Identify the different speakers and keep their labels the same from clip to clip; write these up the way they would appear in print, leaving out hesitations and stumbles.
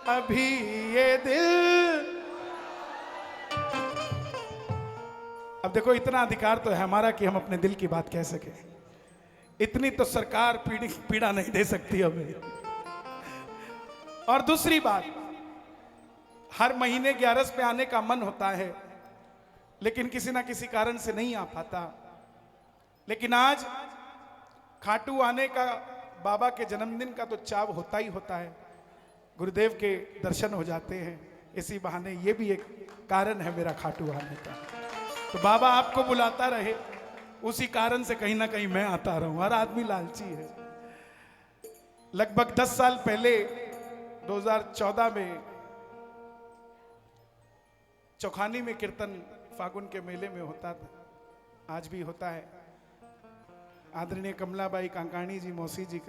Speaker 1: अभी ये दिल। अब देखो, इतना अधिकार तो है हमारा कि हम अपने दिल की बात कह सके। इतनी तो सरकार पीड़ा नहीं दे सकती हमें। और दूसरी बात, हर महीने 11 पे आने का मन होता है, लेकिन किसी ना किसी कारण से नहीं आ पाता। लेकिन आज खाटू आने का, बाबा के जन्मदिन का तो चाव होता ही होता है। गुरुदेव के दर्शन हो जाते हैं, इसी बहाने ये भी एक कारण है मेरा खाटू आने का। तो बाबा आपको बुलाता रहे, उसी कारण से कहीं ना कहीं मैं आता रहूं। हर आदमी लालची है। लगभग 10 साल पहले 2014 में चौखानी में कीर्तन फागुन के मेले में होता था, आज भी होता है। आदरणीय कमलाबाई कांकाणी जी, मौसी जी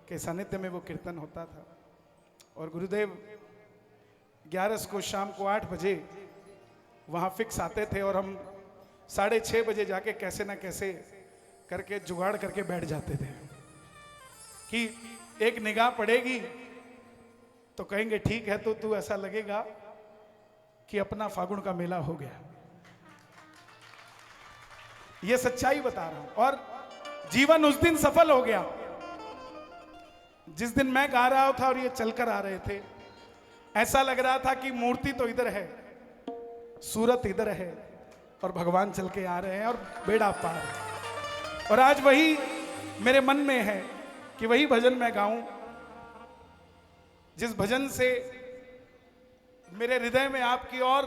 Speaker 1: के सानिध्य में वो कीर्तन होता था। और गुरुदेव 11 को शाम को 8 बजे वहाँ फिक्स आते थे, और हम 6:30 बजे जाके कैसे ना कैसे करके जुगाड़ करके बैठ जाते थे कि एक निगाह पड़ेगी तो कहेंगे ठीक है, तो तू ऐसा लगेगा कि अपना फागुन का मेला हो गया। ये सच्चाई बता रहा हूं। और जीवन उस दिन सफल हो गया जिस दिन मैं गा रहा था और ये चलकर आ रहे थे। ऐसा लग रहा था कि मूर्ति तो इधर है, सूरत इधर है, और भगवान चल के आ रहे हैं और बेड़ा पार। और आज वही मेरे मन में है कि वही भजन मैं गाऊं, जिस भजन से मेरे हृदय में आपकी और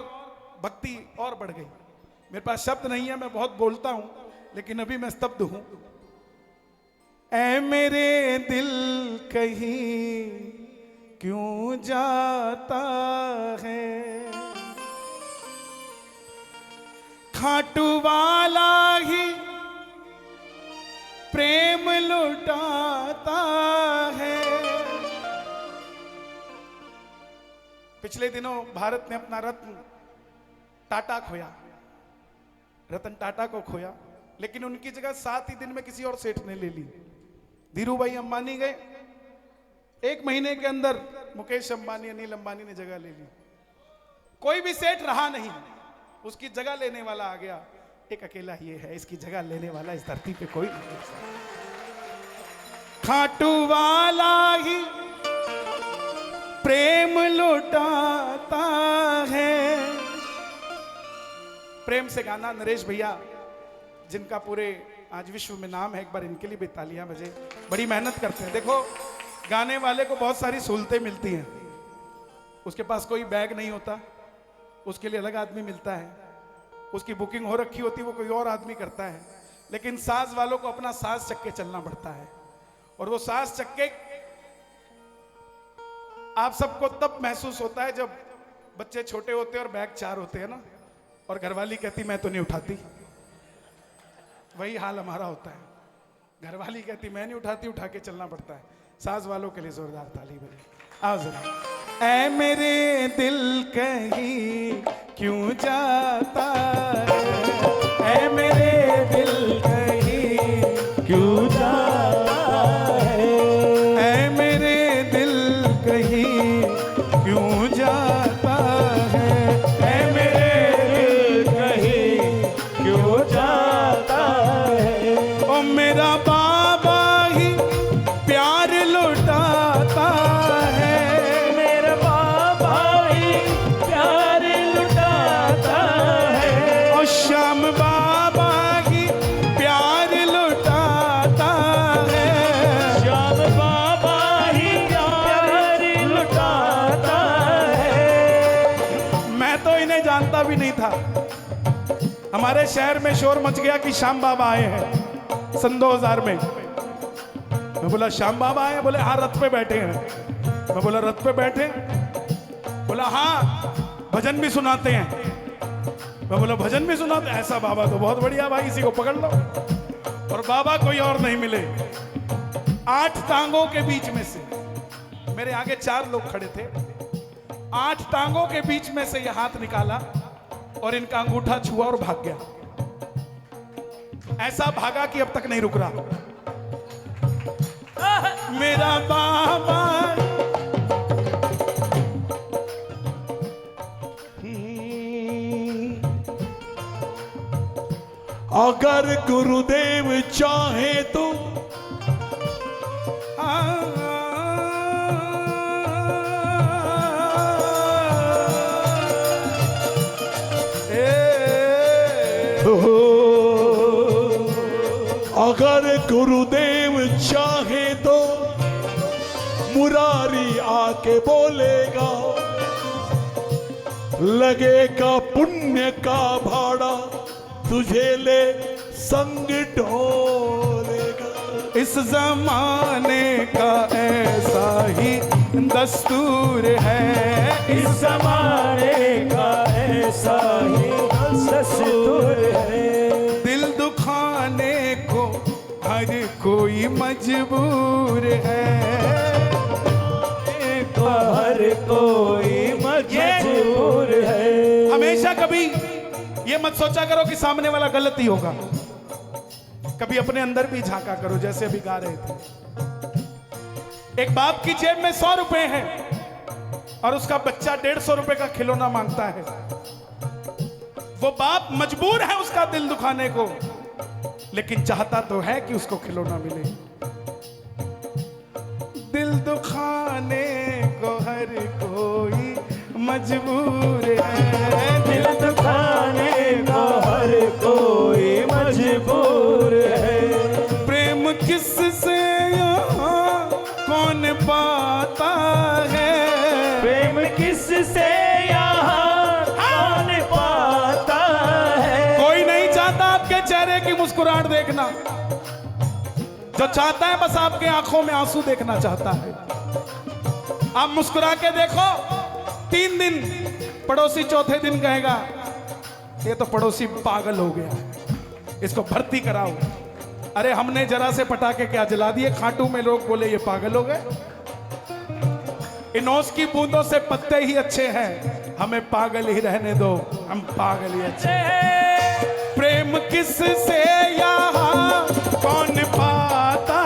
Speaker 1: भक्ति और बढ़ गई। मेरे पास शब्द नहीं है, मैं बहुत बोलता हूं, लेकिन अभी मैं स्तब्ध हूं। ऐ मेरे दिल कहीं क्यों जाता है, खाटू वाला ही प्रेम लुटाता है। पिछले दिनों भारत ने अपना रत्न टाटा खोया, रतन टाटा को खोया, लेकिन उनकी जगह 7 ही दिन में किसी और सेठ ने ले ली। धीरू भाई अंबानी गए, 1 महीने के अंदर मुकेश अंबानी, अनिल अंबानी ने जगह ले ली। कोई भी सेठ रहा नहीं, उसकी जगह लेने वाला आ गया। एक अकेला ये है, इसकी जगह लेने वाला इस धरती पे कोई नहीं। खाटू वाला ही प्रेम लुटाता है। प्रेम से गाना नरेश भैया, जिनका पूरे आज विश्व में नाम है, एक बार इनके लिए भी तालियां बजे। बड़ी मेहनत करते हैं। देखो, गाने वाले को बहुत सारी सहूलतें मिलती हैं। उसके पास कोई बैग नहीं होता, उसके लिए अलग आदमी मिलता है। उसकी बुकिंग हो रखी होती, वो कोई और आदमी करता है। लेकिन साज वालों को अपना साज चक्के चलना पड़ता है। और वो साज चक्के आप सबको तब महसूस होता है जब बच्चे छोटे होते हैं और बैग 4 होते हैं ना, और घरवाली कहती मैं तो नहीं उठाती। वही हाल हमारा होता है। घरवाली कहती मैं नहीं उठाती, उठा के चलना पड़ता है। साज वालों के लिए जोरदार ताली बजे। आओ जरा। ऐ मेरे दिल कहीं क्यों जाता है, ऐ मेरे दिल कहीं क्यों जाता है, ऐ मेरे दिल कहीं क्यों जाता है, ऐ मेरे दिल कहीं क्यों जाता है। ओ मेरा बाबा ही प्यार लुटाता है, मेरा बाबा ही प्यार लुटाता है। और श्याम बाबा ही प्यार लुटाता है, श्याम बाबा ही प्यार लुटाता है। मैं तो इन्हें जानता भी नहीं था। हमारे शहर में शोर मच गया कि श्याम बाबा आए हैं सन 2000 में। मैं बोला श्याम बाबा आए? बोले हाँ, रथ पे बैठे हैं। मैं बोला रथ पे बैठे? बोला हाँ, भजन भी सुनाते हैं। मैं बोला भजन भी सुनाते? ऐसा बाबा तो बहुत बढ़िया भाई, इसी को पकड़ लो। और बाबा कोई और नहीं मिले। 8 टांगों के बीच में से, मेरे आगे 4 लोग खड़े थे, 8 टांगों के बीच में से ये हाथ निकाला और इनका अंगूठा छुआ और भाग गया। ऐसा भागा कि अब तक नहीं रुक रहा। मेरा बाबा
Speaker 2: अगर गुरुदेव चाहे तो अगर गुरुदेव चाहे तो मुरारी आके बोलेगा, लगेगा पुण्य का भाड़ा, तुझे ले संग ढोलेगा।
Speaker 1: इस जमाने का ऐसा ही दस्तूर है,
Speaker 3: इस जमाने का ऐसा ही दस्तूर है।
Speaker 1: दिल दुखाने को हर कोई मजबूर है,
Speaker 3: हर कोई मजबूर है।
Speaker 1: हमेशा कभी ये मत सोचा करो कि सामने वाला गलत ही होगा, कभी अपने अंदर भी झांका करो। जैसे अभी गा रहे थे, एक बाप की जेब में 100 रुपए है और उसका बच्चा 150 रुपए का खिलौना मांगता है। वो बाप मजबूर है उसका दिल दुखाने को, लेकिन चाहता तो है कि उसको खिलौना मिले। दिल दुखाने को हर कोई मजबूर है,
Speaker 3: दिल दुखाने को हर कोई मजबूर है।
Speaker 1: प्रेम किससे यहाँ कौन पाता है,
Speaker 3: प्रेम किससे यहाँ कौन पाता है।
Speaker 1: कोई नहीं चाहता आपके चेहरे की मुस्कुराहट देखना, जो चाहता है बस आपके आंखों में आंसू देखना चाहता है। आप मुस्कुरा के देखो, 3 दिन पड़ोसी चौथे दिन कहेगा ये तो पड़ोसी पागल हो गया, इसको भर्ती कराओ। अरे हमने जरा से पटाखे क्या जला दिए, खाटू में लोग बोले ये पागल हो गए। इन ओस की बूंदों से पत्ते ही अच्छे हैं, हमें पागल ही रहने दो, हम पागल ही अच्छे हैं। प्रेम किससे यहाँ कौन पाता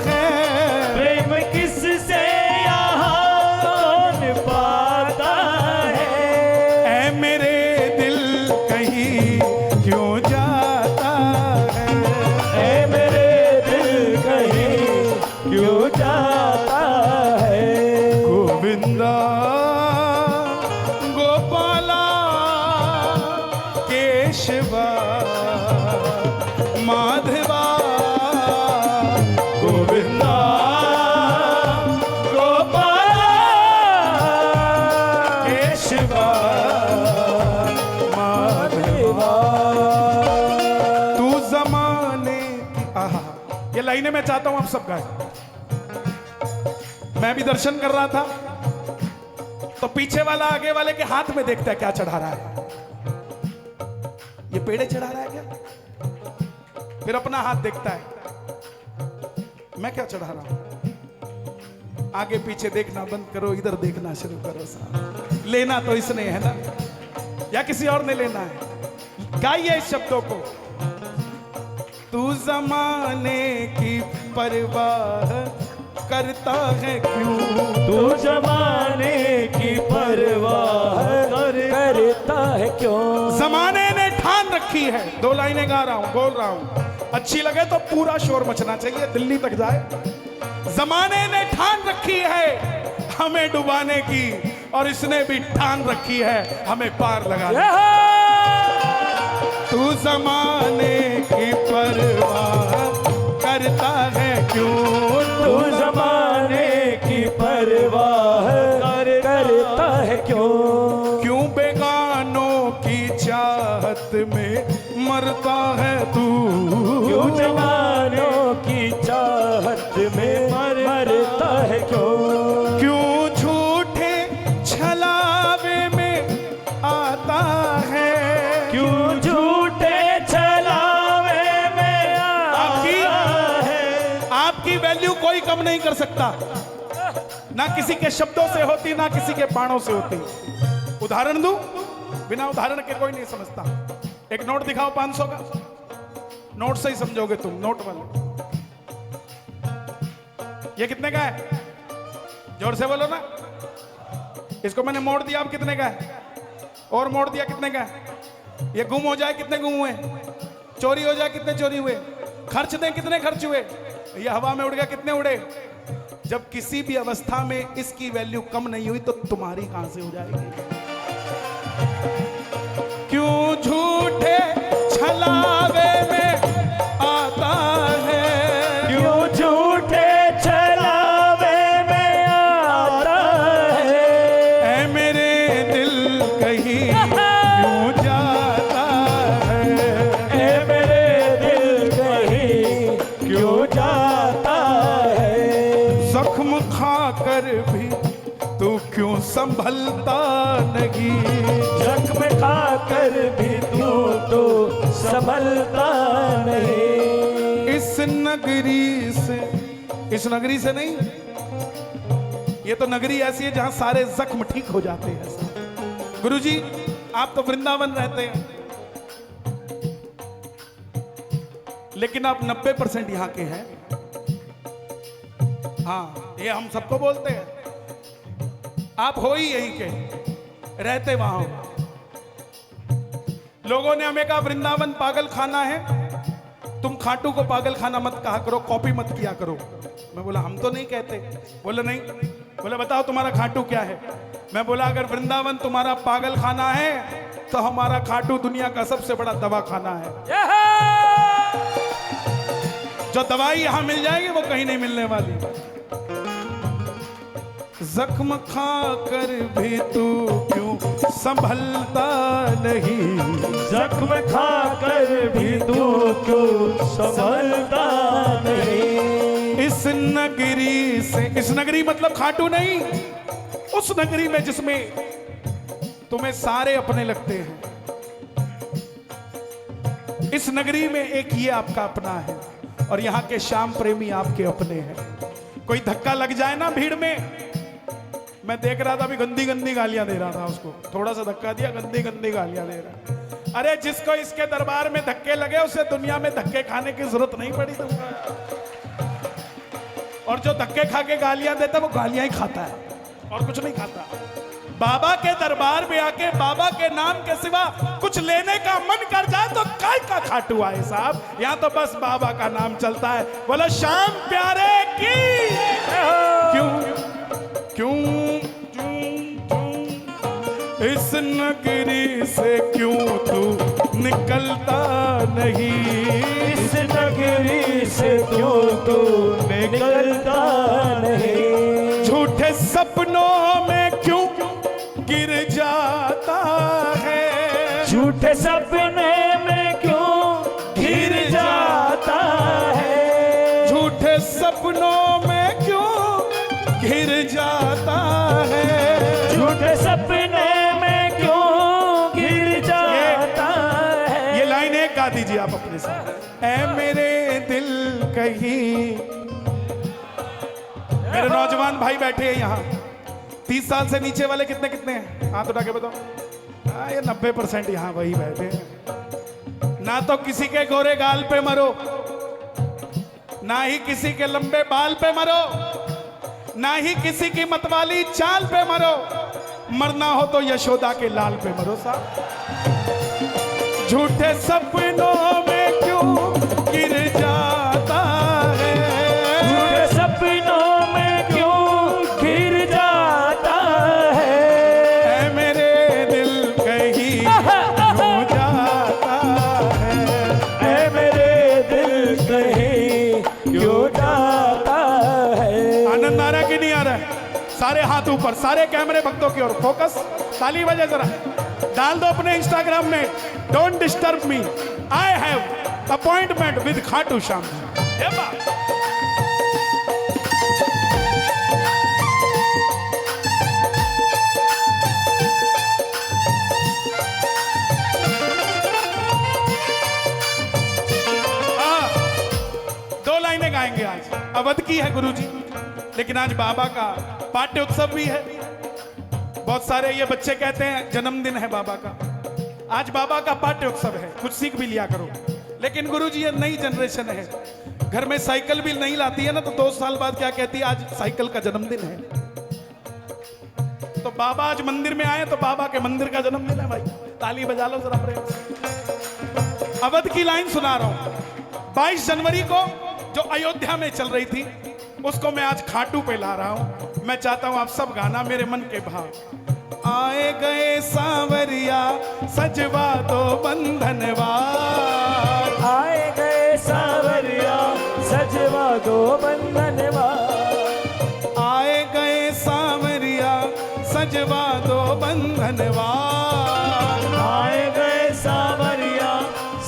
Speaker 1: है,
Speaker 3: प्रेम किससे यहाँ कौन पाता है।
Speaker 1: ऐ मेरे दिल कहीं क्यों जाता है,
Speaker 3: ऐ मेरे दिल कहीं क्यों जाता है।
Speaker 1: गोविंदा गोपाला केशवा माधवा, गोविंदा गोपाला केशवा माधवा। तू जमाने की आहा, ये लाइनें मैं चाहता हूं आप सब गाएं। मैं भी दर्शन कर रहा था तो पीछे वाला आगे वाले के हाथ में देखता है क्या चढ़ा रहा है, ये पेड़े चढ़ा रहा है क्या, फिर अपना हाथ देखता है मैं क्या चढ़ा रहा हूं। आगे पीछे देखना बंद करो, इधर देखना शुरू करो। साहब लेना तो इसने है ना, या किसी और ने लेना है। गाइए इस शब्दों को। तू जमाने की परवाह करता है क्यों,
Speaker 3: तू जमाने की परवाह करता है क्यों।
Speaker 1: जमाने ने ठान रखी है, 2 लाइनें गा रहा हूं, बोल रहा हूं, अच्छी लगे तो पूरा शोर मचना चाहिए, दिल्ली तक जाए। जमाने ने ठान रखी है हमें डुबाने की, और इसने भी ठान रखी है हमें पार लगाने की। तू जमाने की परवाह करता है क्यों,
Speaker 3: तू जमाने की परवाह करता है क्यों।
Speaker 1: क्यों बेगानों की चाहत में मरता है तू,
Speaker 3: क्यों जवानों की चाहत में मरता है क्यों।
Speaker 1: क्यों झूठे छलावे में आता है,
Speaker 3: क्यों झूठे छलावे में आता है।
Speaker 1: आपकी वैल्यू कोई कम नहीं कर सकता, ना किसी के शब्दों से होती ना किसी के बाणों से होती। उदाहरण दूं, बिना उदाहरण के कोई नहीं समझता। एक नोट दिखाओ 500 का, नोट से ही समझोगे तुम, नोट वाले। ये कितने का है, जोर से बोलो ना। इसको मैंने मोड़ दिया, अब कितने का है, और मोड़ दिया कितने का है। ये गुम हो जाए, कितने गुम हुए, चोरी हो जाए कितने चोरी हुए, खर्च दें कितने खर्च हुए, ये हवा में उड़ गया कितने उड़े। जब किसी भी अवस्था में इसकी वैल्यू कम नहीं हुई तो तुम्हारी कहां से हो जाएगी। क्यों झूठे छलावे में आता है,
Speaker 3: क्यों झूठे छलावे में आता है,
Speaker 1: ऐ मेरे दिल कहीं क्यों जाता है,
Speaker 3: ऐ मेरे दिल कहीं क्यों जाता है।
Speaker 1: जख्म खाकर भी तू क्यों संभलता नहीं,
Speaker 3: जख्म खाकर भी तू तो संभलता नहीं।
Speaker 1: इस नगरी से नहीं, ये तो नगरी ऐसी है जहां सारे जख्म ठीक हो जाते हैं। गुरुजी आप तो वृंदावन रहते हैं, लेकिन आप 90% यहां के हैं। हाँ ये हम सबको बोलते हैं, आप हो ही यहीं के, रहते वहां हो। लोगों ने हमें कहा वृंदावन पागल खाना है, तुम खाटू को पागल खाना मत कहा करो, कॉपी मत किया करो। मैं बोला हम तो नहीं कहते। बोले नहीं। बोले बताओ तुम्हारा खाटू क्या है। मैं बोला अगर वृंदावन तुम्हारा पागल खाना है तो हमारा खाटू दुनिया का सबसे बड़ा दवा खाना है। जो दवाई यहां मिल जाएगी वो कहीं नहीं मिलने वाली। जख्म खाकर भी तू क्यों संभलता नहीं,
Speaker 3: जख्म खाकर भी तू क्यों संभलता नहीं।
Speaker 1: इस नगरी से, इस नगरी मतलब खाटू नहीं, उस नगरी में जिसमें तुम्हें सारे अपने लगते हैं। इस नगरी में एक ये आपका अपना है और यहाँ के श्याम प्रेमी आपके अपने हैं। कोई धक्का लग जाए ना भीड़ में, मैं देख रहा था अभी गंदी गंदी गालियां दे रहा था उसको, थोड़ा सा धक्का दिया गंदी गंदी गालियां दे रहा। अरे जिसको इसके दरबार में धक्के लगे उसे दुनिया में धक्के खाने की जरूरत नहीं पड़ी तुमको। और जो धक्के खा के गालियां देता है वो गालियां ही खाता है और कुछ नहीं खाता। बाबा के दरबार में आके बाबा के नाम के सिवा कुछ लेने का मन कर जाए तो काय का खाटू आए साहब, यहाँ तो बस बाबा का नाम चलता है। बोला श्याम प्यारे की क्यों क्यों इस नगरी से क्यों तू निकलता नहीं,
Speaker 3: इस नगरी से क्यों तू निकलता नहीं।
Speaker 1: झूठे सपनों में क्यों गिर जाता है,
Speaker 3: झूठे सपने में क्यों गिर जाता है,
Speaker 1: झूठे सपनों में क्यों गिर जाता है,
Speaker 3: झूठे सपने में क्यों गिर जाता है।
Speaker 1: ये लाइन एक गा दीजिए आप अपने साथ। ऐ मेरे दिल कहीं, मेरे नौजवान भाई बैठे हैं यहाँ, 30 साल से नीचे वाले कितने कितने हैं हाथ उठा के बताओ। हाँ ये 90% यहाँ वही बैठे हैं। ना तो किसी के गोरे गाल पे मरो, ना ही किसी के लंबे बाल पे मरो, ना ही किसी की मतवाली चाल पे मरो, मरना हो तो यशोदा के लाल पे मरो साहब। झूठे सपनों में क्यों गिर जाता है,
Speaker 3: झूठे सपनों में क्यों गिर जाता है।
Speaker 1: ऐ मेरे दिल कहीं क्यों जाता है,
Speaker 3: ऐ मेरे दिल कहीं क्यों जाता है।
Speaker 1: आनंद आ रहा है कि नहीं आ रहा है? सारे हाथ ऊपर, सारे कैमरे भक्तों की ओर, फोकस, ताली बजे जरा, डाल दो अपने इंस्टाग्राम में, don't disturb me, I have appointment with Khatu Shyam. ये बात दो लाइनें गाएंगे आज। अवध की है गुरुजी, लेकिन आज बाबा का पाठ्य उत्सव भी है। बहुत सारे ये बच्चे कहते हैं जन्मदिन है बाबा का, आज बाबा का पाठ्य उत्सव है, कुछ सीख भी लिया करो। लेकिन गुरुजी ये नई जनरेशन है, घर में साइकिल भी नहीं लाती है ना, तो 2 साल बाद क्या कहती है आज साइकिल का जन्मदिन है। तो बाबा आज मंदिर में आए तो बाबा के मंदिर का जन्मदिन है भाई, ताली बजा लो जरा प्रेम से। अवध की लाइन सुना रहा हूं। 22 जनवरी को जो अयोध्या में चल रही थी उसको मैं आज खाटू पे ला रहा हूं। मैं चाहता हूं आप सब गाना मेरे मन के भाव। आए गए सांवरिया सजवा दो बंधनवार,
Speaker 3: आए गए सांवरिया सजवा दो बंधनवार,
Speaker 1: आए गए सांवरिया सजवा दो बंधनवार,
Speaker 3: आए गए सांवरिया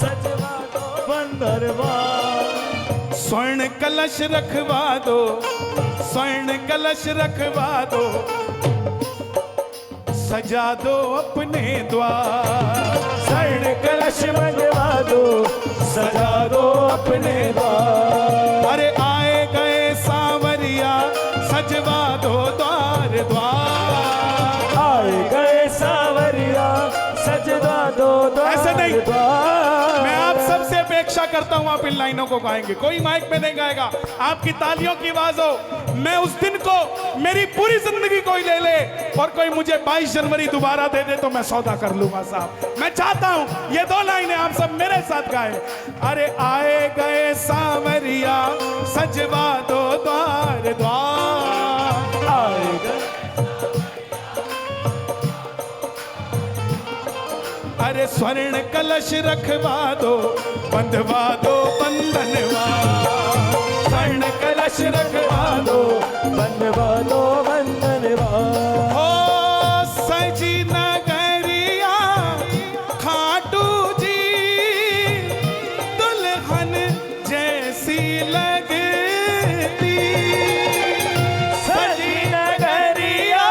Speaker 3: सजवा दो बंधनवार।
Speaker 1: स्वर्ण कलश रखवा दो, स्वर्ण कलश रखवा दो, सजा दो अपने द्वार,
Speaker 3: स्वर्ण कलश मंगवा दो, सजा दो अपने द्वार।
Speaker 1: अरे आए गए सांवरिया सजवा दो द्वार द्वार,
Speaker 3: आए गए सांवरिया सजवा दो द्वार
Speaker 1: ऐसे नहीं।
Speaker 3: द्वार।
Speaker 1: मैं आप सबसे अपेक्षा करता हूं आप इन लाइनों को गाएंगे, कोई माइक में नहीं गाएगा, आपकी तालियों की आवाज हो। मैं उस दिन को मेरी पूरी जिंदगी कोई ले ले और कोई मुझे 22 जनवरी दोबारा दे दे तो मैं सौदा कर लूंगा साहब। मैं चाहता हूं ये दो लाइनें आप सब मेरे साथ गाएं। अरे आए गए सांवरिया सजवा दो द्वार द्वार,
Speaker 3: आए गए
Speaker 1: अरे स्वर्ण कलश रखवा दो बंधवा दो बंधनवार, स्वर्ण कलश रखवा दो।
Speaker 3: बंधवा दो बंधनवार।
Speaker 1: ओ सजी नगरिया खाटू जी दुल्हन जैसी लगती,
Speaker 3: सजी नगरिया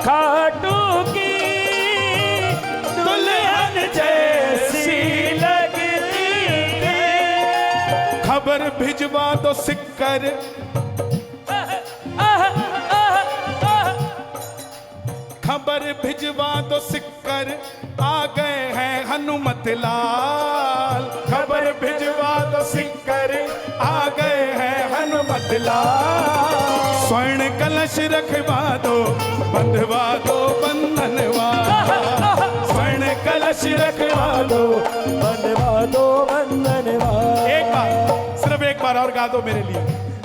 Speaker 3: खाटू की दुल्हन जैसी लगती है।
Speaker 1: खबर भिजवा दो सिक्कर, खबर भिजवा दो सिक्कर आ गए हैं हनुमत लाल, खबर भिजवा दो सिक्कर आ गए हैं हनुमत लाल। स्वर्ण कलश रखवा दो बंधवा दो बंधनवार, स्वर्ण कलश रखवा दो।
Speaker 3: बंधवा दो बंधनवार।
Speaker 1: एक बार सिर्फ एक बार और गा दो मेरे लिए।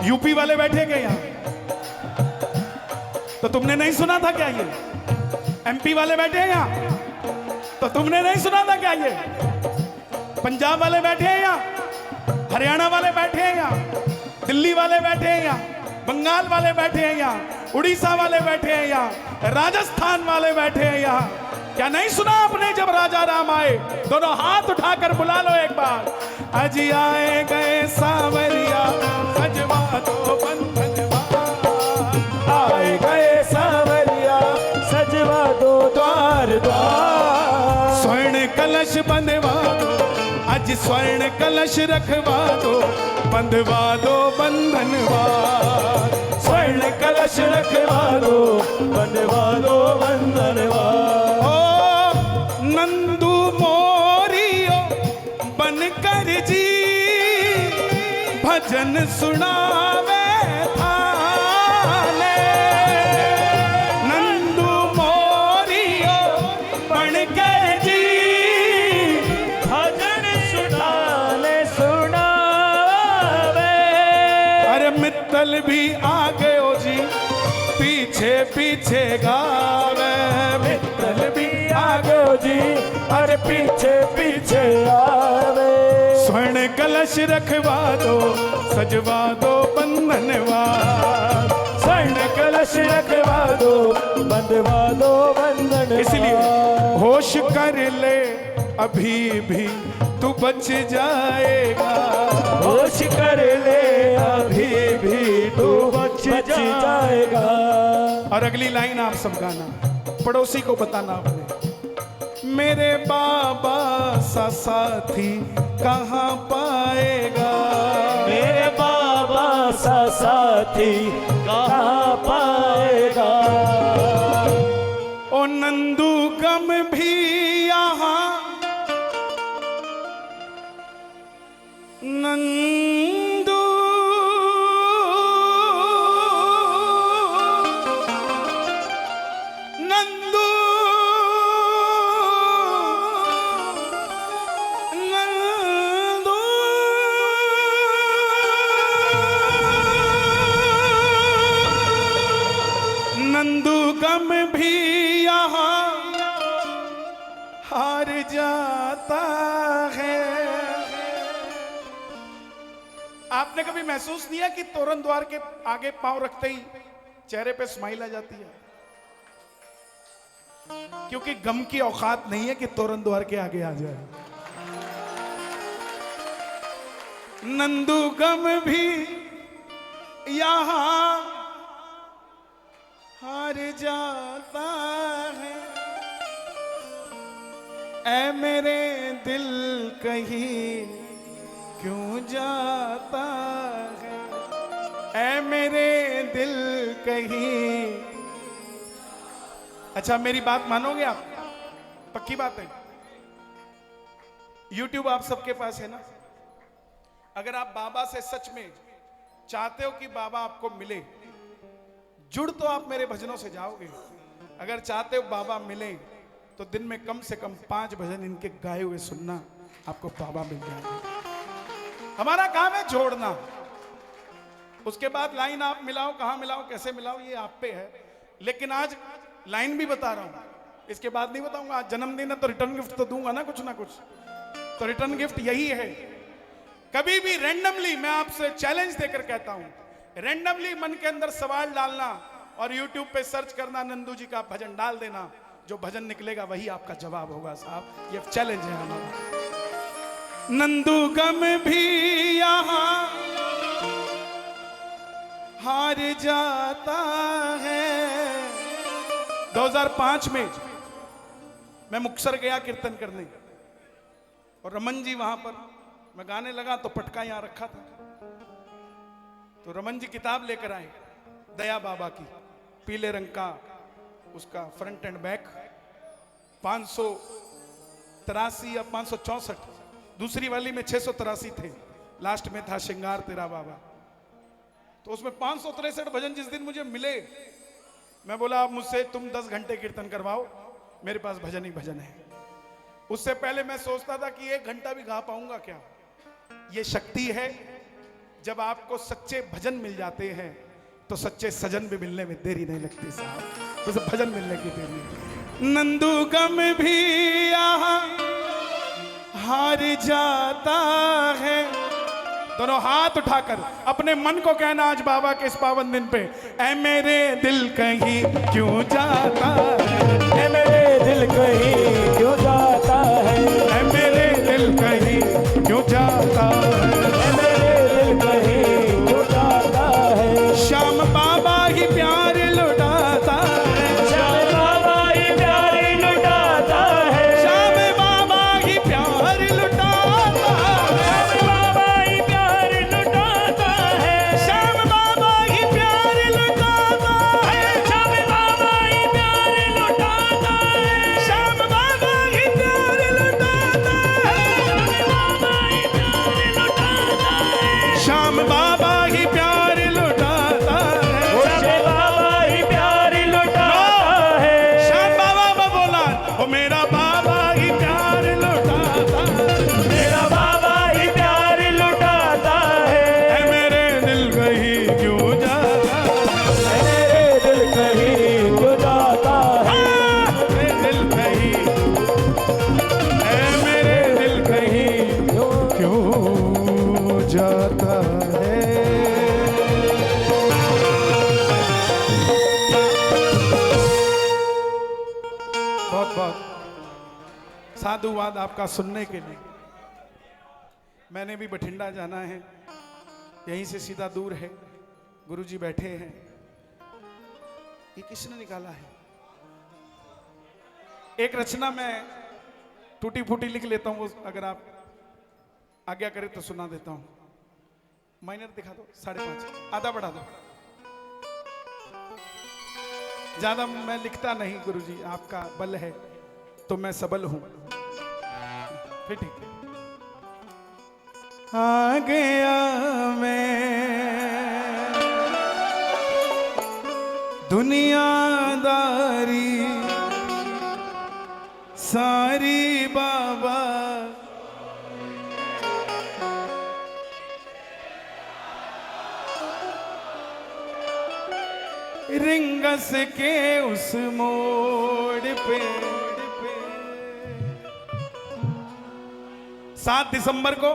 Speaker 1: यूपी वाले बैठे गए यहाँ तो तुमने नहीं सुना था क्या? ये एमपी वाले बैठे हैं यहाँ तो तुमने नहीं सुना था क्या? ये पंजाब वाले बैठे हैं यहाँ, हरियाणा वाले बैठे हैं यहाँ, दिल्ली वाले बैठे हैं यहाँ, बंगाल वाले बैठे हैं यहाँ, उड़ीसा वाले बैठे हैं यहाँ, राजस्थान वाले बैठे हैं यहाँ। क्या नहीं सुना आपने? जब राजा राम आए दोनों हाथ उठाकर बुला लो एक बार। अजी आए गए सांवरिया सजवा दो बंधनवार,
Speaker 3: आए गए सांवरिया सजवा दो द्वार द्वार।
Speaker 1: स्वर्ण कलश बंधवा दो, आज स्वर्ण कलश रखवा दो, बंधवा दो बंधनवार,
Speaker 3: स्वर्ण कलश रखवा दो, बंधवा दो बंधनवार।
Speaker 1: ओ नंदू मोरियो बनकर जी भजन सुनावे थाले, नंदू मोरियो बनकर जी
Speaker 3: भजन सुनाले सुनावे।
Speaker 1: अरे मित्तल भी आ गयो जी पीछे पीछे गावे, मित्तल भी आ
Speaker 3: आगो जी अरे पीछे पीछे आवे।
Speaker 1: स्वर्ण कलश रखवा दो सजवा दो बंधनवार,
Speaker 3: स्वर्ण कलश रखवा दो, बंधवा दो बंधन।
Speaker 1: इसलिए होश कर ले अभी भी तू बच जाएगा,
Speaker 3: होश कर ले अभी भी तू बच जाएगा।
Speaker 1: और अगली लाइन आप सब गाना, पड़ोसी को बताना आपने। मेरे बाबा सा साथी कहाँ पाएगा,
Speaker 3: मेरे बाबा सा साथी कहाँ पाएगा।
Speaker 1: ओ नंदू गम भी यहाँ नंदू नंदू नंदू आपने कभी महसूस नहीं किया कि तोरण द्वार के आगे पांव रखते ही चेहरे पे स्माइल आ जाती है? क्योंकि गम की औकात नहीं है कि तोरण द्वार के आगे आ जाए। नंदू गम भी यहां हार जाता है, ऐ मेरे दिल कहीं क्यों जाता है, ऐ मेरे दिल कहीं। अच्छा मेरी बात मानोगे आप? पक्की बात है। YouTube आप सबके पास है ना? अगर आप बाबा से सच में चाहते हो कि बाबा आपको मिले, जुड़ तो आप मेरे भजनों से जाओगे। अगर चाहते हो बाबा मिले तो दिन में कम से कम 5 भजन इनके गाए हुए सुनना, आपको बाबा मिल जाएंगे। हमारा काम है जोड़ना, उसके बाद लाइन आप मिलाओ, कहां मिलाओ, कैसे मिलाओ, ये आप पे है। लेकिन आज लाइन भी बता रहा हूं, इसके बाद नहीं बताऊंगा। आज जन्मदिन है तो रिटर्न गिफ्ट तो दूंगा ना, कुछ ना कुछ। तो रिटर्न गिफ्ट यही है, कभी भी रैंडमली मैं आपसे चैलेंज देकर कहता हूं, रैंडमली मन के अंदर सवाल डालना और YouTube पे सर्च करना, नंदू जी का भजन डाल देना, जो भजन निकलेगा वही आपका जवाब होगा साहब। ये चैलेंज है हमारा। नंदू गम भी यहां हार जाता है। 2005 में मैं मुक्तसर गया कीर्तन करने, और रमन जी वहां पर, मैं गाने लगा तो पटका यहां रखा था, तो रमन जी किताब लेकर आए दया बाबा की, पीले रंग का उसका फ्रंट एंड बैक, 583 या 564, दूसरी वाली में 683 थे, लास्ट में था श्रृंगार तेरा बाबा। तो उसमें 563 भजन जिस दिन मुझे मिले, मैं बोला अब मुझसे तुम 10 घंटे कीर्तन करवाओ, मेरे पास भजन ही भजन है। उससे पहले मैं सोचता था कि 1 घंटा भी गा पाऊंगा क्या। ये शक्ति है, जब आपको सच्चे भजन मिल जाते हैं तो सच्चे सजन भी मिलने में देरी नहीं लगती साहब, तो भजन मिलने की देरी। नंदू गम भी यहां हार जाता है। दोनों हाथ उठाकर अपने मन को कहना आज बाबा के इस पावन दिन पे, ऐ मेरे दिल कहीं क्यों जाता है,
Speaker 3: ऐ मेरे दिल कहीं क्यों जाता है,
Speaker 1: ऐ मेरे दिल कहीं क्यों जाता है,
Speaker 3: ऐ मेरे दिल कहीं क्यों जाता है।
Speaker 1: श्याम बाबा ही प्यार लुटाता है,
Speaker 3: श्याम बाबा ही प्यार लुटाता है,
Speaker 1: श्याम बाबा ही प्यार लुटाता है,
Speaker 3: श्याम बाबा ही प्यार लुटाता है,
Speaker 1: श्याम बाबा ही प्यार लुटाता है,
Speaker 3: श्याम बाबा ही प्यार लुटाता है,
Speaker 1: श्याम बाबा ही प्यार लुटाता है,
Speaker 3: श्याम बाबा ही प्यार लुटाता है,
Speaker 1: श्याम बाबा ही प्यार लुटाता है।
Speaker 3: श्याम बाबा ही प्यार लुटाता है,
Speaker 1: श्याम बाबा बोला, ओ मेरा बाबा ही प्यार लुटाता है,
Speaker 3: मेरा बाबा ही प्यार लुटाता है,
Speaker 1: ऐ मेरे दिल कहीं क्यों जाता है,
Speaker 3: मेरे दिल कहीं क्यों जाता है,
Speaker 1: मेरे दिल कहीं, ऐ मेरे दिल कहीं क्यों जाता है। बहुत बहुत साधुवाद आपका सुनने के लिए। मैंने भी बठिंडा जाना है, यहीं से सीधा दूर है, गुरुजी बैठे हैं। ये किसने निकाला है? एक रचना मैं टूटी फूटी लिख लेता हूं, अगर आप आज्ञा करें तो सुना देता हूं। माइनर दिखा दो, 5.5, आधा बढ़ा दो। ज्यादा मैं लिखता नहीं गुरुजी, आपका बल है तो मैं सबल हूं। फिर ठीक है। आ गया मैं दुनियादारी सारी बाबा, रिंगस के उस मोड़ पे 7 दिसंबर को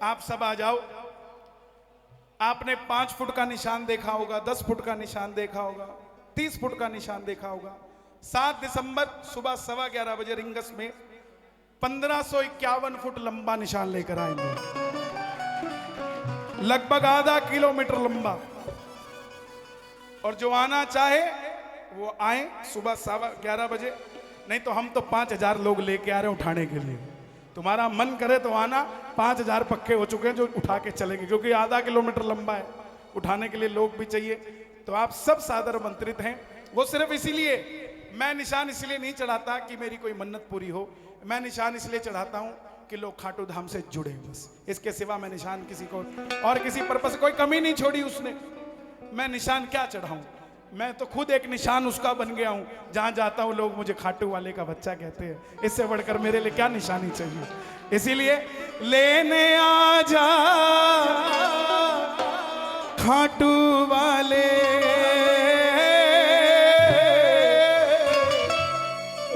Speaker 1: आप सब आ जाओ। आपने 5 फुट का निशान देखा होगा, 10 फुट का निशान देखा होगा, 30 फुट का निशान देखा होगा। 7 दिसंबर सुबह 11:15 बजे रिंगस में 1551 फुट लंबा निशान लेकर आएंगे, लगभग आधा किलोमीटर लंबा। और जो आना चाहे वो आए सुबह 11:15 बजे, नहीं तो हम तो 5000 लोग लेके आ रहे हैं उठाने के लिए। तुम्हारा मन करे तो आना, 5000 पक्के हो चुके हैं जो उठा के चलेंगे, क्योंकि आधा किलोमीटर लंबा है, उठाने के लिए लोग भी चाहिए। तो आप सब सादर आमंत्रित हैं। वो सिर्फ इसीलिए, मैं निशान इसलिए नहीं चढ़ाता कि मेरी कोई मन्नत पूरी हो, मैं निशान इसलिए चढ़ाता हूं कि लोग खाटू धाम से जुड़े, बस। इसके सिवा मैं निशान किसी को और किसी पर्पस कोई कमी नहीं छोड़ी उसने। मैं निशान क्या चढ़ाऊं, मैं तो खुद एक निशान उसका बन गया हूं। जहां जाता हूं लोग मुझे खाटू वाले का बच्चा कहते हैं। इससे बढ़कर मेरे लिए क्या निशानी चाहिए। इसीलिए लेने आ जा खाटू वाले,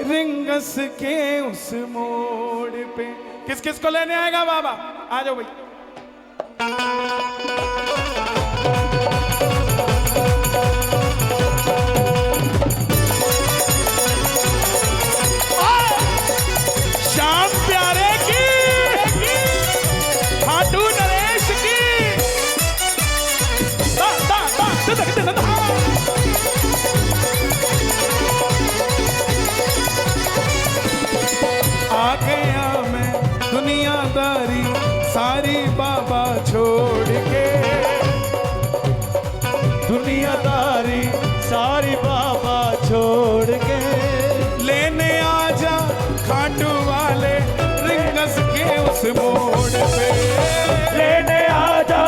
Speaker 1: रिंगस के उस मोड़ पे। किस किस को लेने आएगा बाबा? आ जाओ भाई। श्याम प्यारे की, खाटू नरेश की। आ गया मैं दुनियादारी सारी बाबा छोड़ के,
Speaker 3: दुनियादारी सारी बाबा छोड़ के।
Speaker 1: लेने आजा खाटू वाले रिंगस के उस मोड़ पे।
Speaker 3: लेने आजा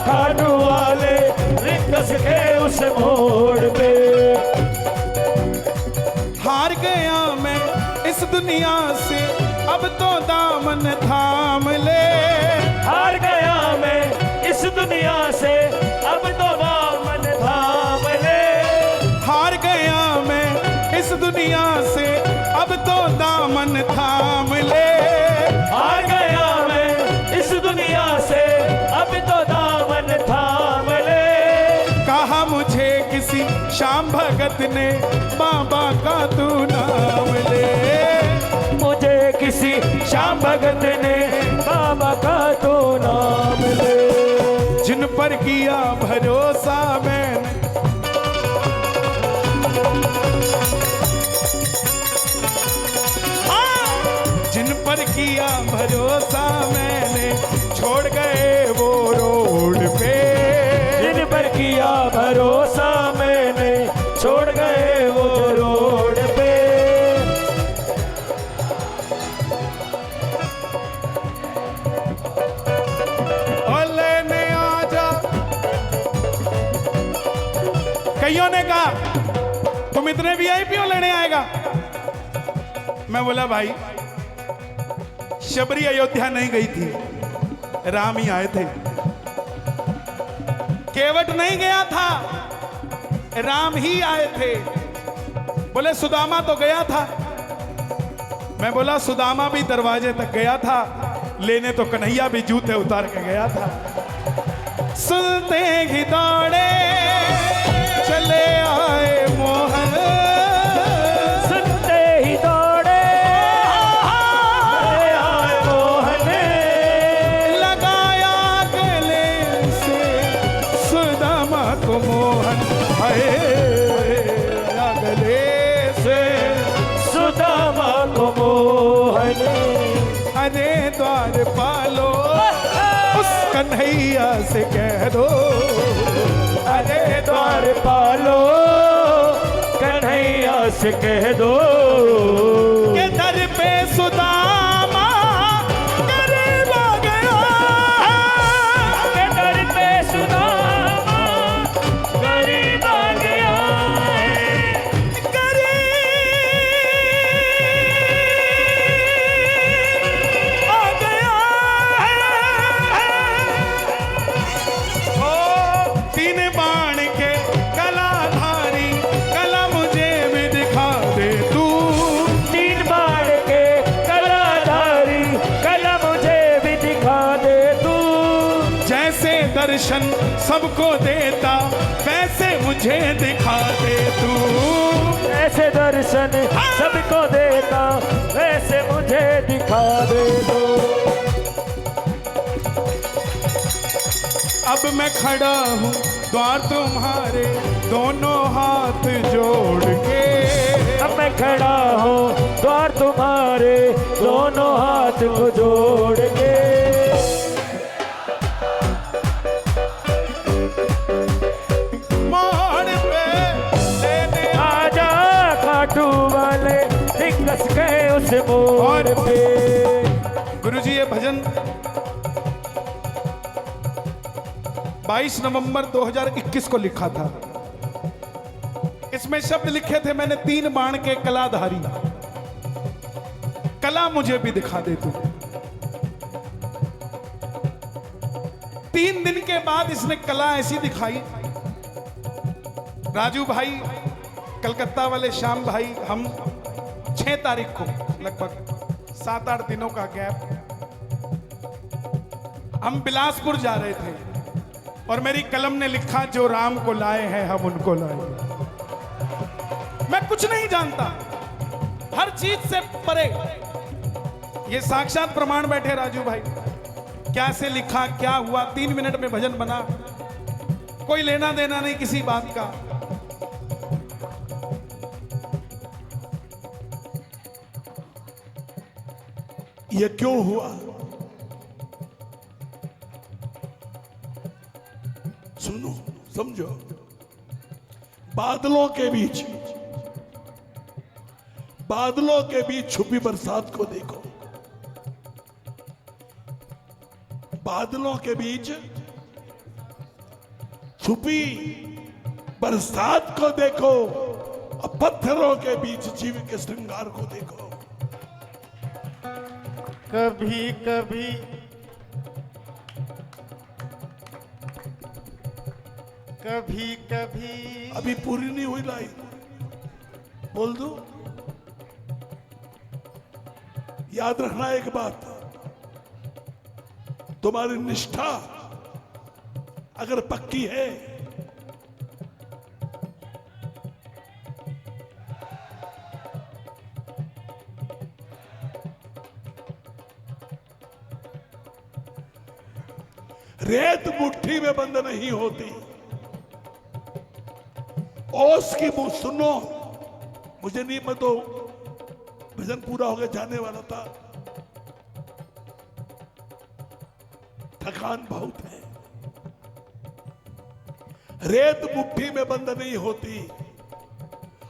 Speaker 3: खाटू वाले रिंगस के उस मोड़ पे।
Speaker 1: हार गया मैं इस दुनिया से, अब तो दामन थाम ले।
Speaker 3: हार गया मैं इस दुनिया से, अब तो दामन थाम ले।
Speaker 1: हार गया मैं इस दुनिया से, अब तो दामन थाम ले।
Speaker 3: हार गया मैं इस दुनिया से, अब तो दामन थाम ले।
Speaker 1: कहा मुझे किसी श्याम भगत ने, बाबा का तू नाम ले।
Speaker 3: मुझे किसी श्याम भगत ने, बाबा का तो नाम ले।
Speaker 1: जिन पर किया भरोसा मैंने, जिन पर किया भरोसा मैंने, छोड़ गए वो रोड पे।
Speaker 3: जिन पर किया भरोसा मैंने, छोड़ गए वो रोड पे।
Speaker 1: और लेने आजा। कईयों ने कहा तुम इतने वीआईपी हो, लेने आएगा। मैं बोला भाई, शबरी अयोध्या नहीं गई थी, राम ही आए थे। केवट नहीं गया था, राम ही आए थे। बोले सुदामा तो गया था। मैं बोला सुदामा भी दरवाजे तक गया था, लेने तो कन्हैया भी जूते उतार के गया था। सुनते ही दौड़े चले आए मोहन,
Speaker 3: सुनते ही दौड़े चले आए मोहन।
Speaker 1: लगाया गले से सुदामा को मोहन, हाय गले से
Speaker 3: सुदामा को मोहन।
Speaker 1: अरे द्वार पालो उस कन्हैया से कह दो,
Speaker 3: अरे द्वार पालो कन्हैया से कह दो।
Speaker 1: के दर पे सुदामा गरीब आ गया,
Speaker 3: के दर पे सुदामा गरीब आ गया।
Speaker 1: तीन बाण के कलाधारी, कला मुझे भी दिखा दे तू।
Speaker 3: तीन
Speaker 1: दर्शन सबको देता वैसे मुझे दिखा दे तू।
Speaker 3: ऐसे दर्शन सबको देता वैसे मुझे दिखा दे दो।
Speaker 1: अब मैं खड़ा हूँ द्वार तुम्हारे दोनों हाथ जोड़ के।
Speaker 3: अब मैं खड़ा हूँ द्वार तुम्हारे दोनों हाथ को जोड़ के।
Speaker 1: मोड़ पे लेने
Speaker 3: आजा खाटू वाले दिग्गस गए उस मोड़ पे।
Speaker 1: गुरुजी ये भजन 22 नवंबर 2021 को लिखा था। इसमें शब्द लिखे थे मैंने, 3 बाण के कलाधारी, कला मुझे भी दिखा दे तू। 3 दिन के बाद इसने कला ऐसी दिखाई, राजू भाई, कलकत्ता वाले श्याम भाई, हम 6 तारीख को, लगभग 7-8 दिनों का गैप, हम बिलासपुर जा रहे थे और मेरी कलम ने लिखा जो राम को लाए हैं हम उनको लाए। मैं कुछ नहीं जानता, हर चीज से परे। ये साक्षात प्रमाण बैठे राजू भाई, क्या से लिखा, क्या हुआ, 3 मिनट में भजन बना, कोई लेना देना नहीं किसी बात का।
Speaker 2: ये क्यों हुआ? सुनो, समझो। बादलों के बीच छुपी बरसात को देखो। बादलों के बीच छुपी बरसात को देखो और पत्थरों के बीच जीव के श्रृंगार को देखो।
Speaker 3: कभी कभी कभी कभी
Speaker 2: अभी पूरी नहीं हुई लाइन, बोल दो। याद रखना एक बात, तुम्हारी निष्ठा अगर पक्की है रेत मुट्ठी में बंद नहीं होती। ओस की सुनो, मुझे नहीं, मैं तो भजन पूरा हो गया जाने वाला था, थकान बहुत है। रेत मुट्ठी में बंद नहीं होती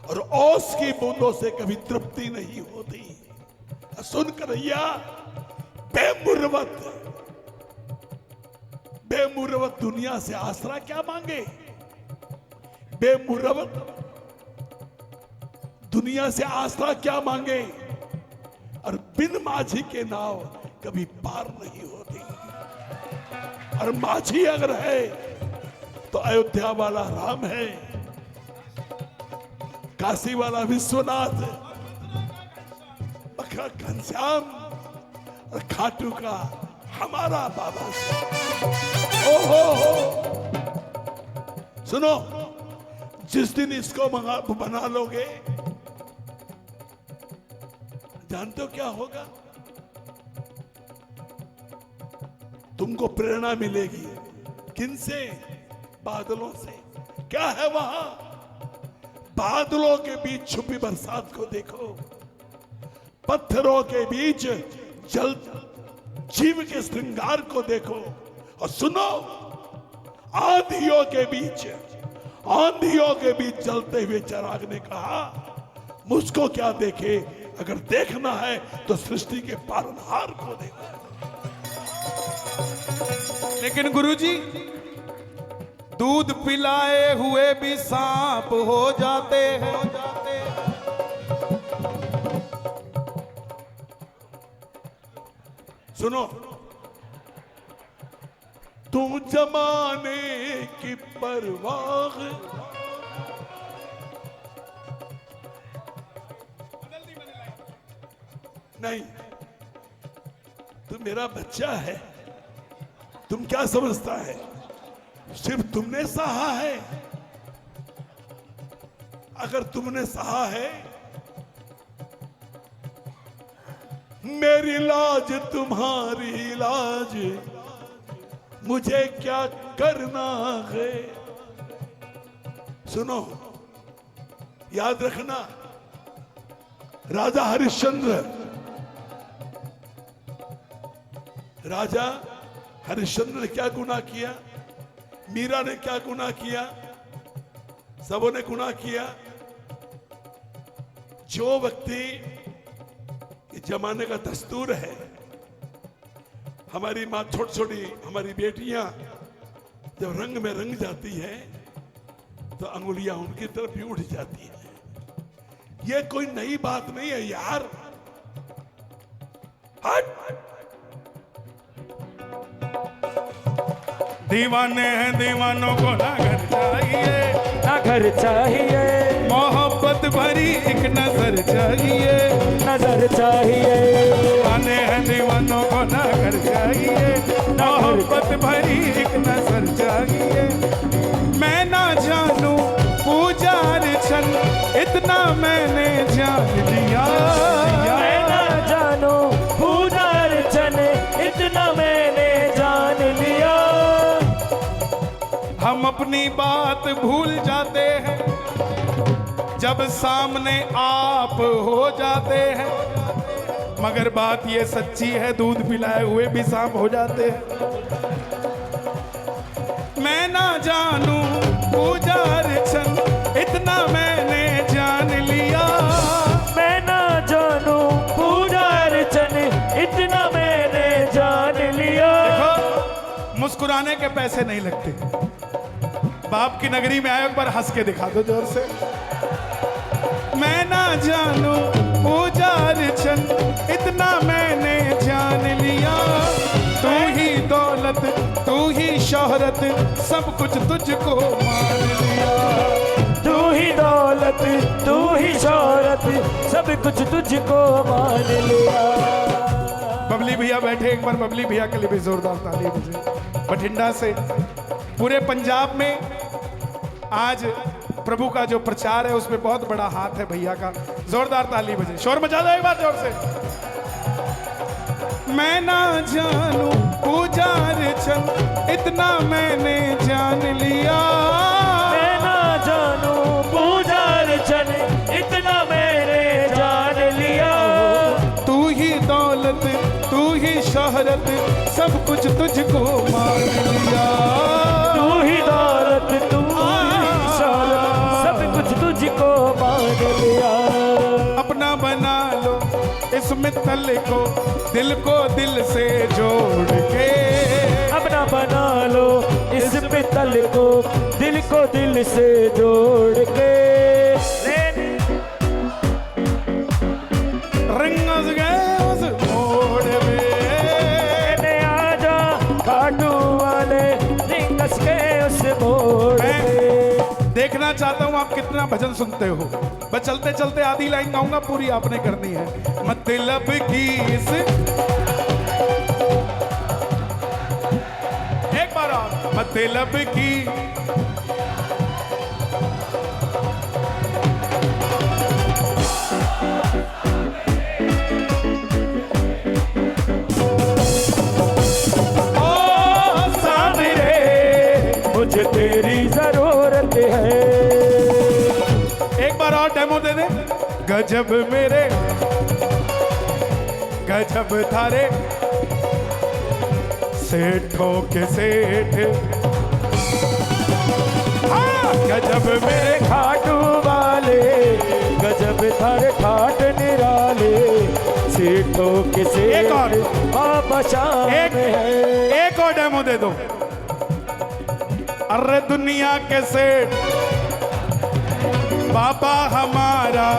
Speaker 2: और ओस की बूंदों से कभी तृप्ति नहीं होती। सुन करैया, बेमुरवत दुनिया से आसरा क्या मांगे। बेमुरवत दुनिया से आसरा क्या मांगे, और बिन माझी के नाव कभी पार नहीं होती। और माझी अगर है तो अयोध्या वाला राम है, काशी वाला विश्वनाथ, बखरा घनश्याम और खाटू का हमारा बाबा। ओहो, सुनो, जिस दिन इसको बना लोगे, जानते हो क्या होगा? तुमको प्रेरणा मिलेगी। किनसे? बादलों से। क्या है वहां? बादलों के बीच छुपी बरसात को देखो, पत्थरों के बीच जल जीव के श्रृंगार को देखो, और सुनो, आंधियों के बीच चलते हुए चिराग ने कहा, मुझको क्या देखे, अगर देखना है तो सृष्टि के पालनहार को देखो।
Speaker 1: लेकिन गुरुजी, दूध पिलाए हुए भी सांप हो जाते हैं।
Speaker 2: सुनो, तू जमाने की परवाह नहीं, तू मेरा बच्चा है, तुम क्या समझता है? सिर्फ तुमने सहा है। अगर तुमने सहा है, मेरी लाज तुम्हारी लाज, मुझे क्या करना है। सुनो, याद रखना, राजा हरिश्चंद्र ने क्या गुनाह किया, मीरा ने क्या गुनाह किया, सबों ने गुनाह किया। जो व्यक्ति, ये जमाने का दस्तूर है, हमारी माँ छोटी छोटी हमारी बेटियां जब रंग में रंग जाती है तो अंगुलियां उनकी तरफ भी उठ जाती है। ये कोई नई बात नहीं है यार। हट।
Speaker 1: दीवाने हैं दीवानों को ना घर चाहिए,
Speaker 3: ना घर चाहिए,
Speaker 1: मोहब्बत भरी एक नजर चाहिए,
Speaker 3: नजर चाहिए।
Speaker 1: दीवाने हैं दीवानों को ना घर चाहिए, मोहब्बत भरी एक नजर चाहिए। मैं ना जानू पूजा अर्चन, इतना मैंने जान लिया।
Speaker 3: मैं ना जानू पूजा अर्चन, इतना मैंने जान लिया।
Speaker 1: हम अपनी बात भूल जाते हैं जब सामने आप हो जाते हैं, मगर बात ये सच्ची है, दूध पिलाए हुए भी सांप हो जाते हैं। मैं ना जानू पूजा अर्चन, इतना मैंने जान लिया।
Speaker 3: मैं ना जानू पूजा अर्चन, इतना मैंने जान लिया।
Speaker 1: देखो, मुस्कुराने के पैसे नहीं लगते। बाप की नगरी में आए, एक बार हंस के दिखा दो जोर से। मैं ना जानू पूजा अर्चन, इतना मैंने जान लिया। तू ही दौलत, तू ही शोहरत, सब कुछ तुझको मान लिया।
Speaker 3: तू ही दौलत, तू ही शोहरत, सब कुछ तुझको मान लिया।
Speaker 1: बबली भैया बैठे, एक बार बबली भैया के लिए भी जोरदार ताली बजे। बठिंडा से पूरे पंजाब में आज प्रभु का जो प्रचार है उसमें बहुत बड़ा हाथ है भैया का। जोरदार ताली बजे, शोर मचा दो एक बार जोर से। मैं ना जानू पूजा अर्चन, इतना मैंने जान लिया।
Speaker 3: मैं ना जानू पूजा अर्चन, इतना मैंने जान लिया।
Speaker 1: तू ही दौलत, तू ही शोहरत, सब कुछ तुझको मान लिया।
Speaker 3: तू ही दौलत, तू ही शोहरत, सब कुछ तुझको मान लिया।
Speaker 1: अपना बना लो इस मित्तल को, दिल को दिल से जोड़ के।
Speaker 3: अपना बना लो इस पितल को, दिल को दिल से जोड़ के।
Speaker 1: रिंगस गए उस मोड़ में,
Speaker 3: आजा खाटू वाले, रिंगस के उस मोड़ में।
Speaker 1: देखना चाहता हूँ आप कितना भजन सुनते हो। बस चलते चलते आधी लाइन गाऊंगा, पूरी आपने करनी है। मतलब की इस, एक बार आप, मतलब की
Speaker 3: मुझे तेरी जरूरत है।
Speaker 1: एक बार और डेमो दे दे। गजब मेरे, गजब थारे सेठों के सेठ, हाँ, गजब मेरे
Speaker 3: खाटू वाले, गजब थारे ठाट निराले, सेठों के सेठ।
Speaker 1: एक और, एक और डेमो दे दो। अरे दुनिया के सेठ बाबा हमारा,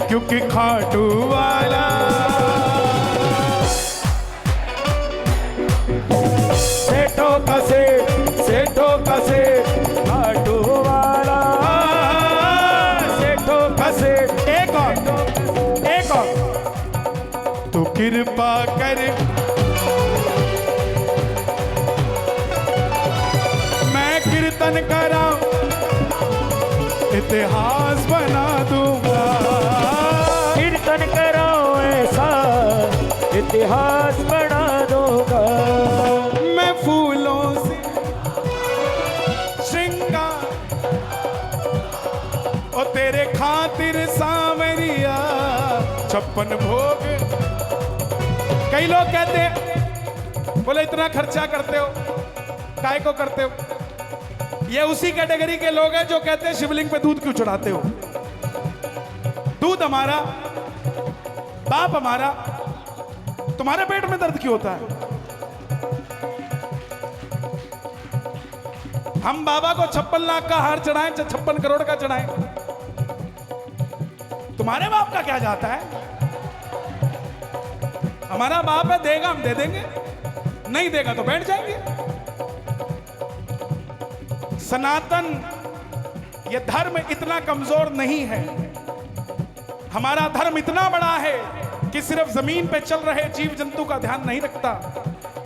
Speaker 1: क्योंकि खाटू वाला।
Speaker 3: सेठों का सेठ, सेठों का सेठ, खाटू वाला। सेठों का सेठ।
Speaker 1: एक और, एक और। तू कृपा कर, कीर्तन कराओ इतिहास बना दूंगा,
Speaker 3: कीर्तन कराओ ऐसा इतिहास बना दूंगा।
Speaker 1: मैं फूलों से श्रृंगार और तेरे खातिर सांवरिया 56 भोग। कई लोग कहते हैं, बोले इतना खर्चा करते हो काय को करते हो? ये उसी कैटेगरी के लोग हैं जो कहते हैं शिवलिंग पे दूध क्यों चढ़ाते हो? दूध हमारा, बाप हमारा, तुम्हारे पेट में दर्द क्यों होता है? हम बाबा को 56 लाख का हार चढ़ाएं, 56 करोड़ का चढ़ाएं, तुम्हारे बाप का क्या जाता है? हमारा बाप है, देगा हम दे देंगे, नहीं देगा तो बैठ जाएंगे। सनातन ये धर्म इतना कमजोर नहीं है, हमारा धर्म इतना बड़ा है कि सिर्फ जमीन पे चल रहे जीव जंतु का ध्यान नहीं रखता,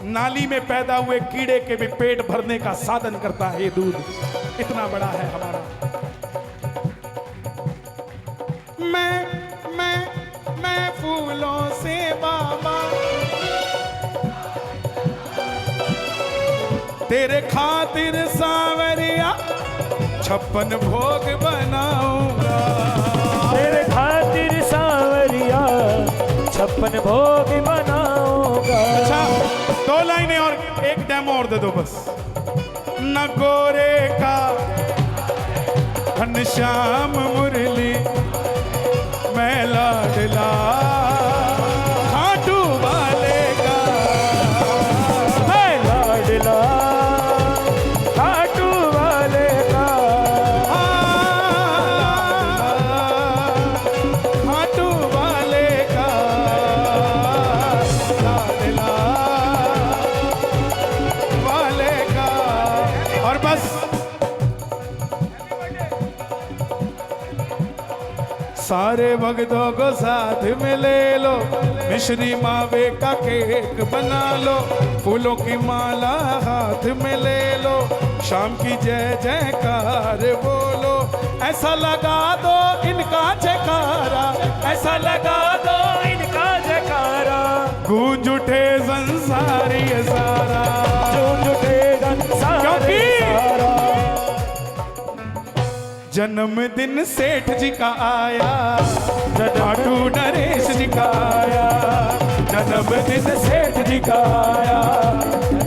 Speaker 1: नाली में पैदा हुए कीड़े के भी पेट भरने का साधन करता है ये दूध। इतना बड़ा है हमारा। मैं फूलों से बाबा तेरे खातिर सांवरिया 56 भोग बनाऊंगा,
Speaker 3: तेरे खातिर सांवरिया 56 भोग बनाऊंगा।
Speaker 1: अच्छा 2 लाइनें और एक डेमो और दे दो बस। न गोरे का घनश्याम मुरली मैं लाडला खाटू वाले का,
Speaker 3: मैं लाडला खाटू वाले का,
Speaker 1: खाटू वाले का लाडला वाले का। और बस सारे भक्तों को साथ में ले लो, मिश्री मावे का केक बना लो, फूलों की माला हाथ में ले लो, शाम की जय जयकार बोलो, ऐसा लगा दो इनका जयकारा, ऐसा लगा दो
Speaker 3: इनका जयकारा,
Speaker 1: गूंज उठे संसारी सारा,
Speaker 3: गूंज उठे संसारी सारा।
Speaker 1: जन्मदिन सेठ जी का आया, खाटू नरेश जी का आया, जन्मदिन सेठ जी का आया,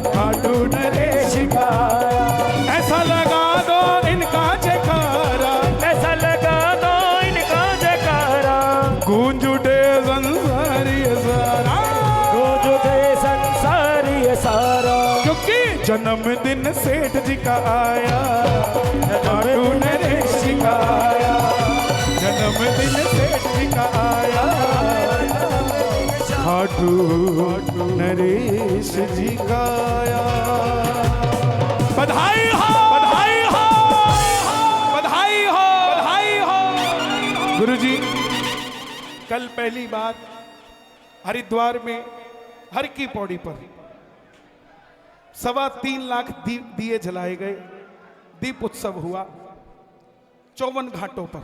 Speaker 1: खाटू नरेश जी का आया, ऐसा लगा दो इनका जयकारा,
Speaker 3: ऐसा लगा दो इनका जयकारा,
Speaker 1: गूंज उठे संसारी सारा,
Speaker 3: गूंज उठे संसारी सारा।
Speaker 1: क्योंकि जन्मदिन सेठ जी का आया, खाटू नरेश जी का आया, जन्मदिन सेठ जी का आया, खाटू नरेश जी का आया। बधाई हो, बधाई हो, बधाई हो, बधाई हो। गुरुजी कल पहली बार हरिद्वार में हर की पौड़ी पर 3.25 लाख दिए जलाए गए, दीप उत्सव हुआ 54 घाटों पर,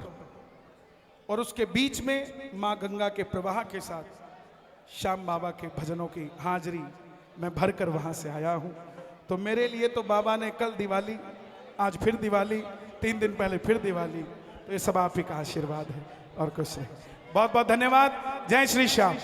Speaker 1: और उसके बीच में मां गंगा के प्रवाह के साथ श्याम बाबा के भजनों की हाजिरी मैं भरकर वहां से आया हूं। तो मेरे लिए तो बाबा ने कल दिवाली, आज फिर दिवाली, 3 दिन पहले फिर दिवाली, तो ये सब आप ही का आशीर्वाद है और कुछ नहीं। बहुत बहुत धन्यवाद। जय श्री श्याम।